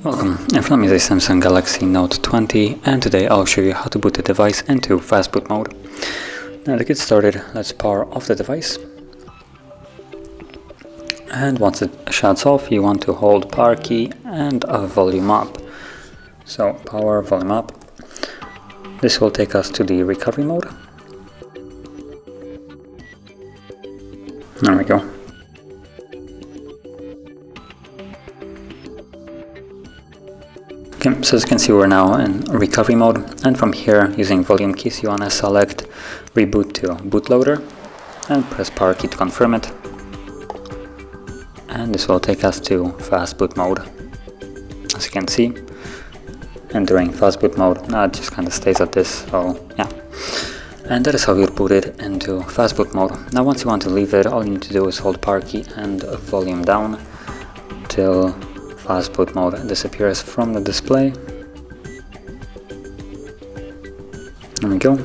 Welcome, in front of me is a Samsung Galaxy Note 20 and today I'll show you how to boot the device into Fastboot Mode. Now to get started, let's power off the device. And once it shuts off, you want to hold power key and volume up. So power, volume up. This will take us to the recovery mode. There we go. Okay, so as you can see, we're now in recovery mode, and from here, using volume keys, you want to select reboot to bootloader and press power key to confirm it. And this will take us to Fastboot Mode. As you can see, entering Fastboot Mode, it just kind of stays at this, so yeah. And that is how you're booted into Fastboot Mode. Now once you want to leave it, all you need to do is hold power key and volume down till Fastboot Mode disappears from the display. There we go.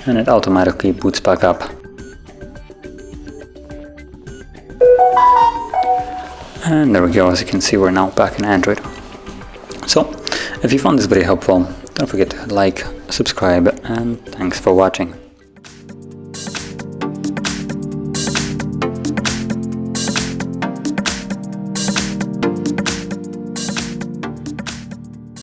And it automatically boots back up. And there we go, as you can see, we're now back in Android. So, if you found this video helpful, don't forget to like, subscribe, and thanks for watching.